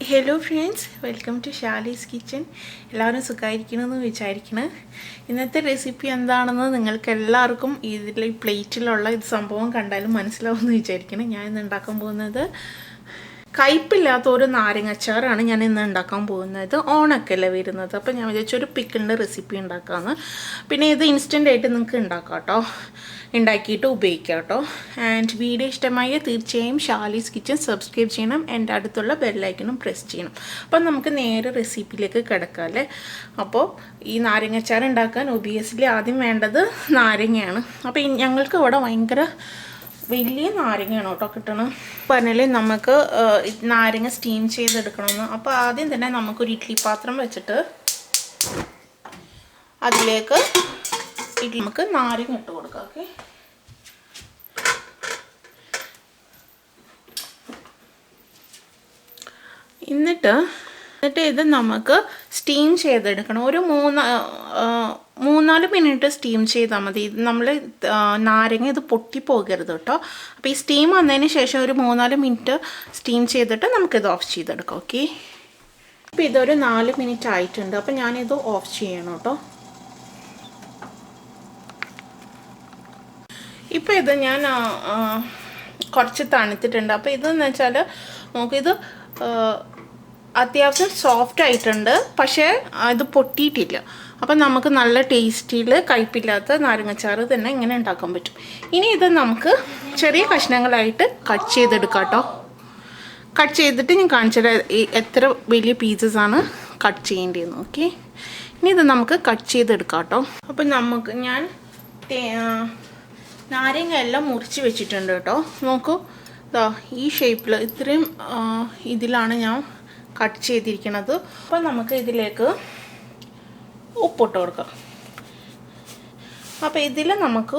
Hello friends, welcome to Shali's kitchen. എല്ലാവരും സുഖമായിരിക്കണമെന്ന് വിചാരിക്കുന്നു. ഇന്നത്തെ റെസിപ്പി എന്താണെന്ന് നിങ്ങൾക്ക് എല്ലാവർക്കും ഇതിലെ പ്ലേറ്റിലുള്ള ഇത് സംഭവം കണ്ടാലും മനസ്സിലാവുമെന്ന് വിചാരിക്കുന്നു. ഞാൻ ഇന്ന് ഉണ്ടാക്കാൻ പോകുന്നത് കയ്പില്ലാത്ത ഒരു നാരങ്ങാച്ചാറാണ് ഞാൻ ഇന്ന് ഉണ്ടാക്കാൻ പോകുന്നത്. ഓണക്കല്ലേ വരുന്നത്, അപ്പോൾ ഞാൻ വിചാരിച്ചു ഒരു പിക്കിളിൻ്റെ റെസിപ്പി ഉണ്ടാക്കാമെന്ന്. പിന്നെ ഇത് ഇൻസ്റ്റൻ്റ് ആയിട്ട് നിങ്ങൾക്ക് ഉണ്ടാക്കാം കേട്ടോ, ഉണ്ടാക്കിയിട്ട് ഉപയോഗിക്കാം കേട്ടോ. ആൻഡ് വീഡിയോ ഇഷ്ടമായ തീർച്ചയായും ഷാലീസ് കിച്ചൻ സബ്സ്ക്രൈബ് ചെയ്യണം, എൻ്റെ അടുത്തുള്ള ബെല്ലൈക്കനും പ്രസ് ചെയ്യണം. അപ്പം നമുക്ക് നേരെ റെസിപ്പിയിലേക്ക് കിടക്കാം അല്ലേ. അപ്പോൾ ഈ നാരങ്ങാച്ചാർ ഉണ്ടാക്കാൻ ഒബിയസ്ലി ആദ്യം വേണ്ടത് നാരങ്ങയാണ്. അപ്പോൾ ഞങ്ങൾക്ക് ഇവിടെ ഭയങ്കര വലിയ നാരങ്ങയാണ് കേട്ടോ കിട്ടണം. പറഞ്ഞാൽ നമുക്ക് നാരങ്ങ സ്റ്റീം ചെയ്തെടുക്കണമെന്ന്. അപ്പോൾ ആദ്യം തന്നെ നമുക്കൊരു ഇഡ്ഡലി പാത്രം വെച്ചിട്ട് അതിലേക്ക് നമുക്ക് നാരങ്ങ ഇട്ട് കൊടുക്കാം. ഓക്കെ, എന്നിട്ട് ഇത് നമുക്ക് സ്റ്റീം ചെയ്തെടുക്കണം. ഒരു 3-4 മിനിറ്റ് സ്റ്റീം ചെയ്താൽ മതി. നമ്മൾ നാരങ്ങ ഇത് പൊട്ടിപ്പോകരുത് കേട്ടോ. അപ്പോൾ ഈ സ്റ്റീം വന്നതിന് ശേഷം ഒരു 3-4 മിനിറ്റ് സ്റ്റീം ചെയ്തിട്ട് നമുക്കിത് ഓഫ് ചെയ്തെടുക്കാം. ഓക്കെ, അപ്പോൾ ഇതൊരു 4 മിനിറ്റ് ആയിട്ടുണ്ട്. അപ്പോൾ ഞാനിത് ഓഫ് ചെയ്യണം കേട്ടോ. ഇപ്പോൾ ഇത് ഞാൻ കുറച്ച് തണുത്തിട്ടുണ്ട്. അപ്പോൾ ഇതെന്ന് വെച്ചാൽ നമുക്കിത് അത്യാവശ്യം സോഫ്റ്റ് ആയിട്ടുണ്ട്, പക്ഷേ ഇത് പൊട്ടിയിട്ടില്ല. അപ്പം നമുക്ക് നല്ല ടേസ്റ്റിൽ കയ്പില്ലാത്ത നാരങ്ങാച്ചാറ് തന്നെ ഇങ്ങനെ ഉണ്ടാക്കാൻ പറ്റും. ഇനി ഇത് നമുക്ക് ചെറിയ കഷ്ണങ്ങളായിട്ട് കട്ട് ചെയ്തെടുക്കാം കേട്ടോ. കട്ട് ചെയ്തിട്ട് ഞാൻ കാണിച്ചത് എത്ര വലിയ പീസസാണ് കട്ട് ചെയ്യേണ്ടതെന്ന്. ഓക്കെ, ഇനി ഇത് നമുക്ക് കട്ട് ചെയ്തെടുക്കാം കേട്ടോ. അപ്പം നമുക്ക് ഞാൻ നാരങ്ങ എല്ലാം മുറിച്ച് വെച്ചിട്ടുണ്ട് കേട്ടോ. നോക്കൂ, ഇതാ ഈ ഷേപ്പിൽ ഇത്രയും ഇതിലാണ് ഞാൻ കട്ട് ചെയ്തിരിക്കുന്നത്. അപ്പം നമുക്ക് ഇതിലേക്ക് ഉപ്പിട്ട് കൊടുക്കാം. അപ്പോൾ ഇതിൽ നമുക്ക്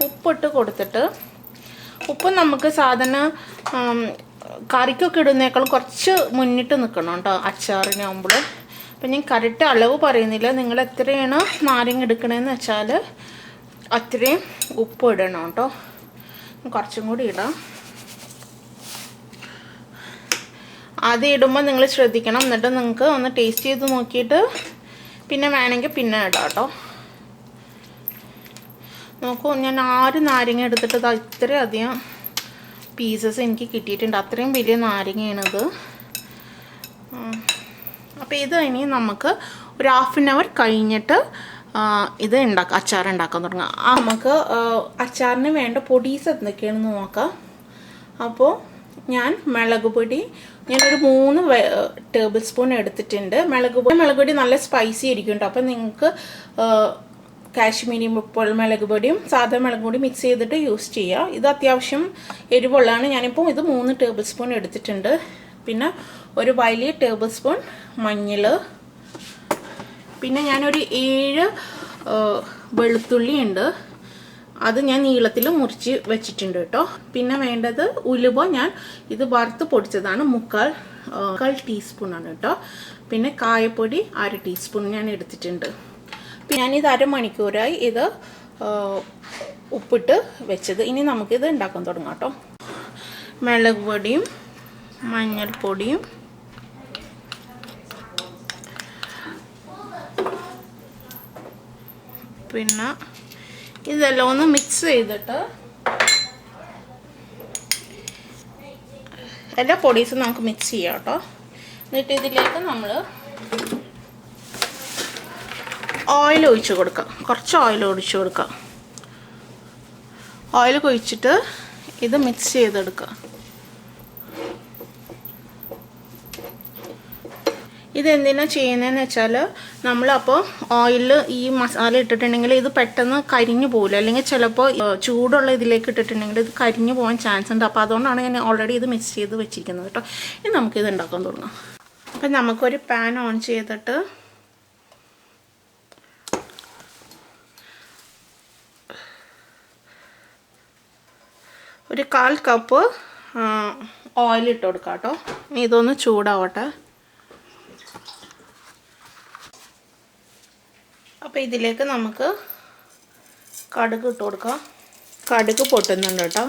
ഉപ്പിട്ട് കൊടുത്തിട്ട്, ഉപ്പ് നമുക്ക് സാധാരണ കറിക്കൊക്കെ ഇടുന്നേക്കാൾ കുറച്ച് മുന്നിട്ട് നിൽക്കണം കേട്ടോ അച്ചാറിനാകുമ്പോൾ. അപ്പം ഞാൻ കറക്റ്റ് അളവ് പറയുന്നില്ല, നിങ്ങൾ എത്രയാണ് നാരങ്ങ എടുക്കണമെന്ന് വെച്ചാൽ അത്രയും ഉപ്പ് ഇടണം കേട്ടോ. കുറച്ചും കൂടി ഇടാം. ആദ്യം ഇടുമ്പോൾ നിങ്ങൾ ശ്രദ്ധിക്കണം, എന്നിട്ട് നിങ്ങൾക്ക് ഒന്ന് ടേസ്റ്റ് ചെയ്ത് നോക്കിയിട്ട് പിന്നെ വേണമെങ്കിൽ പിന്നെ ഇടാം കേട്ടോ. നോക്കൂ, ഞാൻ 6 നാരങ്ങ എടുത്തിട്ട് ഇത്രയും അധികം പീസസ് എനിക്ക് കിട്ടിയിട്ടുണ്ട്. അത്രയും വലിയ നാരങ്ങയാണിത്. അപ്പോൾ ഇത് ഇനി നമുക്ക് ഒരു 1/2 hour കഴിഞ്ഞിട്ട് ഇത് അച്ചാർ ഉണ്ടാക്കാൻ തുടങ്ങാം. നമുക്ക് അച്ചാറിന് വേണ്ട പൊടീസ് എന്തൊക്കെയാണെന്ന് നോക്കാം. അപ്പോൾ ഞാൻ മുളക് പൊടി ഞാനൊരു 3 ടേബിൾ സ്പൂൺ എടുത്തിട്ടുണ്ട്. മുളക് പൊടി നല്ല സ്പൈസി ആയിരിക്കും കേട്ടോ. അപ്പം നിങ്ങൾക്ക് കാശ്മീരി മുളക് പൊടിയും സാധാ മുളക് പൊടി മിക്സ് ചെയ്തിട്ട് യൂസ് ചെയ്യുക. ഇത് അത്യാവശ്യം എരിവുള്ളതാണ്. ഞാനിപ്പോൾ ഇത് 3 ടേബിൾ സ്പൂൺ എടുത്തിട്ടുണ്ട്. പിന്നെ ഒരു വലിയ ടേബിൾ സ്പൂൺ മഞ്ഞൾ, പിന്നെ ഞാനൊരു 7 വെളുത്തുള്ളി ഉണ്ട്, അത് ഞാൻ നീളത്തിൽ മുറിച്ച് വെച്ചിട്ടുണ്ട് കേട്ടോ. പിന്നെ വേണ്ടത് ഉലുവ, ഞാൻ ഇത് വറുത്ത് പൊടിച്ചതാണ്, 1/4 ടീസ്പൂണാണ് കേട്ടോ. പിന്നെ കായപ്പൊടി 1/2 ടീസ്പൂൺ ഞാൻ എടുത്തിട്ടുണ്ട്. പിന്നെ ഞാനിത് 1/2 മണിക്കൂറായി ഇത് ഉപ്പിട്ട് വെച്ചത്. ഇനി നമുക്കിത് ഉണ്ടാക്കാൻ തുടങ്ങാം കേട്ടോ. മുളക് പൊടിയും മഞ്ഞൾപ്പൊടിയും പിന്നെ ഇതെല്ലാം ഒന്ന് മിക്സ് ചെയ്തിട്ട് എല്ലാ പൊടീസും നമുക്ക് മിക്സ് ചെയ്യാം കേട്ടോ. എന്നിട്ട് ഇതിലേക്ക് നമ്മൾ ഓയിൽ ഒഴിച്ച് കൊടുക്കാം. കുറച്ച് ഓയിൽ ഒഴിച്ച് കൊടുക്കാം. ഓയിൽ ഒഴിച്ചിട്ട് ഇത് മിക്സ് ചെയ്തെടുക്കുക. ഇതെന്തിനാണ് ചെയ്യുന്നതെന്ന് വെച്ചാൽ നമ്മളപ്പോൾ ഓയിലിൽ ഈ മസാല ഇട്ടിട്ടുണ്ടെങ്കിൽ ഇത് പെട്ടെന്ന് കരിഞ്ഞു പോകില്ല, അല്ലെങ്കിൽ ചിലപ്പോൾ ചൂടുള്ള ഇതിലേക്ക് ഇട്ടിട്ടുണ്ടെങ്കിൽ ഇത് കരിഞ്ഞു പോകാൻ ചാൻസ് ഉണ്ട്. അപ്പോൾ അതുകൊണ്ടാണ് ഞാൻ ഓൾറെഡി ഇത് മിക്സ് ചെയ്ത് വെച്ചിരിക്കുന്നത് കേട്ടോ. ഇനി നമുക്കിത് ഉണ്ടാക്കാൻ തുടങ്ങാം. അപ്പം നമുക്കൊരു പാൻ ഓൺ ചെയ്തിട്ട് ഒരു 1/4 കപ്പ് ഓയിൽ ഇട്ട് കൊടുക്കാം കേട്ടോ. ഇനി ഇതൊന്ന് ചൂടാവട്ടെ. അപ്പോൾ ഇതിലേക്ക് നമുക്ക് കടുക് ഇട്ട് കൊടുക്കാം. കടുക് പൊട്ടുന്നുണ്ട് കേട്ടോ.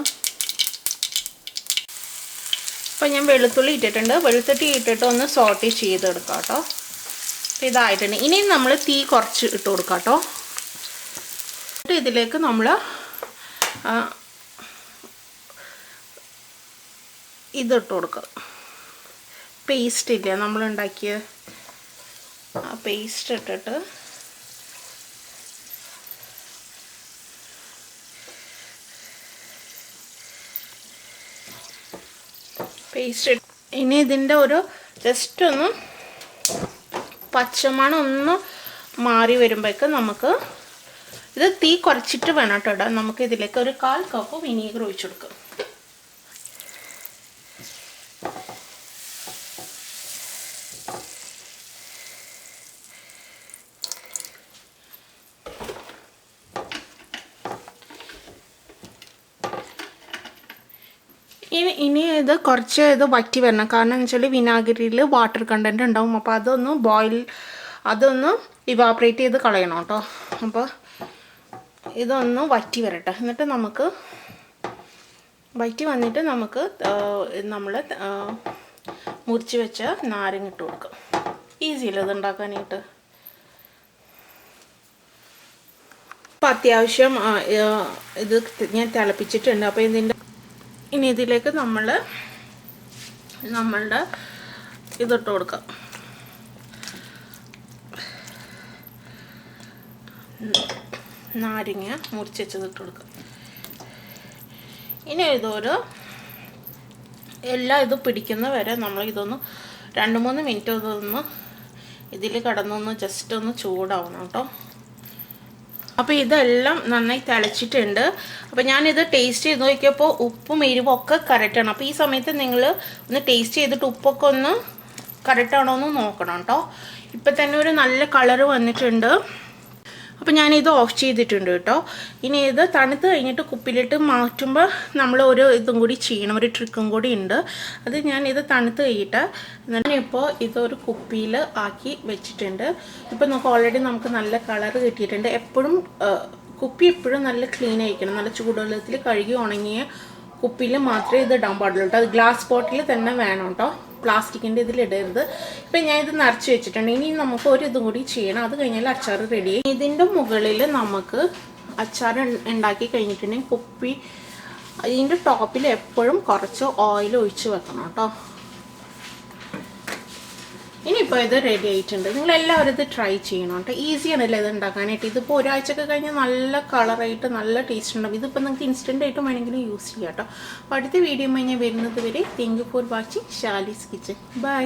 അപ്പോൾ ഞാൻ വെളുത്തുള്ളി ഇട്ടിട്ടുണ്ട്. വെളുത്തുള്ളി ഇട്ടിട്ട് ഒന്ന് സോട്ട് ചെയ്തെടുക്കാം കേട്ടോ. അപ്പോൾ ഇതായിട്ടുണ്ട്. ഇനിയും നമ്മൾ തീ കുറച്ച് ഇട്ട് കൊടുക്കാം കേട്ടോ. എന്നിട്ട് ഇതിലേക്ക് നമ്മൾ ഇതിട്ട് കൊടുക്കുക. പേസ്റ്റ് ഇല്ല നമ്മളുണ്ടാക്കിയ ആ പേസ്റ്റ് ഇട്ടിട്ട് പേസ്റ്റ് ഇനി ഇതിൻ്റെ ഒരു ജസ്റ്റ് ഒന്ന് പച്ചമണം ഒന്ന് മാറി വരുമ്പോഴേക്ക് നമുക്ക് ഇത് തീ കുറച്ചിട്ട് വേണം കേട്ടോ ഇടാൻ. നമുക്ക് ഇതിലേക്ക് ഒരു 1/4 കപ്പ് വിനീഗർ ഒഴിച്ചു കൊടുക്കാം. ഇനി ഇത് കുറച്ച് ഇത് വറ്റി വരണം. കാരണം എന്ന് വെച്ചാൽ വിനാഗിരിയിൽ വാട്ടർ കണ്ടൻറ്റ് ഉണ്ടാവും. അപ്പോൾ അതൊന്ന് ഇവാപ്രേറ്റ് ചെയ്ത് കളയണം കേട്ടോ. അപ്പോൾ ഇതൊന്ന് വറ്റി വരട്ടെ. എന്നിട്ട് നമുക്ക് വറ്റി വന്നിട്ട് നമുക്ക് നമ്മൾ മുറിച്ച് വെച്ച നാരങ്ങ ഇട്ട് കൊടുക്കാം. ഈസിയല്ലേ ഇത് ഉണ്ടാക്കാനായിട്ട്. അപ്പോൾ അത്യാവശ്യം ഇത് ഞാൻ തിളപ്പിച്ചിട്ടുണ്ട്. അപ്പോൾ ഇനി ഇതിലേക്ക് നമ്മളുടെ ഇതിട്ട് കൊടുക്കാം. നാരങ്ങ മുറിച്ച് വെച്ചത് ഇട്ട് കൊടുക്കാം. ഇനി എല്ലാം ഇത് പിടിക്കുന്ന വരെ നമ്മൾ ഇതൊന്ന് 2-3 മിനിറ്റ് ഇതൊന്ന് ഇതിൽ കിടന്നൊന്ന് ജസ്റ്റ് ഒന്ന് ചൂടാവണം കേട്ടോ. അപ്പോൾ ഇതെല്ലാം നന്നായി തിളച്ചിട്ടുണ്ട്. അപ്പോൾ ഞാനിത് ടേസ്റ്റ് ചെയ്ത് നോക്കിയപ്പോൾ ഉപ്പും എരിവും ഒക്കെ കറക്റ്റാണ്. അപ്പോൾ ഈ സമയത്ത് നിങ്ങൾ ഒന്ന് ടേസ്റ്റ് ചെയ്തിട്ട് ഉപ്പൊക്കെ ഒന്ന് കറക്റ്റാണോ എന്ന് നോക്കണം കേട്ടോ. ഇപ്പം തന്നെ ഒരു നല്ല കളറ് വന്നിട്ടുണ്ട്. അപ്പോൾ ഞാനിത് ഓഫ് ചെയ്തിട്ടുണ്ട് കേട്ടോ. ഇനി ഇത് തണുത്ത് കഴിഞ്ഞിട്ട് കുപ്പിയിലിട്ട് മാറ്റുമ്പോൾ നമ്മൾ ഒരു ഇതും കൂടി ചെയ്യണം, ഒരു ട്രിക്കും കൂടി ഉണ്ട്. അത് ഞാനിത് തണുത്ത് കഴിഞ്ഞിട്ട് ഞാനിപ്പോൾ ഇതൊരു കുപ്പിയിൽ ആക്കി വെച്ചിട്ടുണ്ട്. ഇപ്പം ഓൾറെഡി നമുക്ക് നല്ല കളർ കിട്ടിയിട്ടുണ്ട്. എപ്പോഴും കുപ്പി എപ്പോഴും നല്ല ക്ലീൻ ആയിരിക്കണം. നല്ല ചൂടുവെള്ളത്തിൽ കഴുകി ഉണങ്ങിയ കുപ്പിയിൽ മാത്രമേ ഇത് ഇടാൻ പാടുള്ളൂ കേട്ടോ. അത് ഗ്ലാസ് ബോട്ടിൽ തന്നെ വേണം കേട്ടോ, പ്ലാസ്റ്റിക്കിൻ്റെ ഇതിലിടരുത്. ഇപ്പം ഞാൻ ഇത് നിറച്ച് വെച്ചിട്ടുണ്ട്. ഇനി നമുക്ക് ഒരു ഇതും കൂടി ചെയ്യണം. അത് കഴിഞ്ഞാൽ അച്ചാർ റെഡി. ഇതിൻ്റെ മുകളിൽ നമുക്ക് അച്ചാർ ഉണ്ടാക്കി കഴിഞ്ഞിട്ടുണ്ടെങ്കിൽ കുപ്പി ഇതിൻ്റെ ടോപ്പിൽ എപ്പോഴും കുറച്ച് ഓയിൽ ഒഴിച്ച് വെക്കണം കേട്ടോ. ഇനിയിപ്പോൾ ഇത് റെഡി ആയിട്ടുണ്ട്. നിങ്ങളെല്ലാവരും ഇത് ട്രൈ ചെയ്യണം കേട്ടോ. ഈസിയാണല്ലോ ഇത് ഉണ്ടാക്കാനായിട്ട്. ഇതിപ്പോൾ ഒരാഴ്ചയൊക്കെ കഴിഞ്ഞാൽ നല്ല കളറായിട്ട് നല്ല ടേസ്റ്റ് ഉണ്ടാവും. ഇതിപ്പോൾ നിങ്ങൾക്ക് ഇൻസ്റ്റൻ്റ് ആയിട്ടും വേണമെങ്കിലും യൂസ് ചെയ്യാം കേട്ടോ. അപ്പോൾ അടുത്ത വീഡിയോ ഞാൻ വരുന്നത് വരെ thank you for watching Shalee's kitchen. By.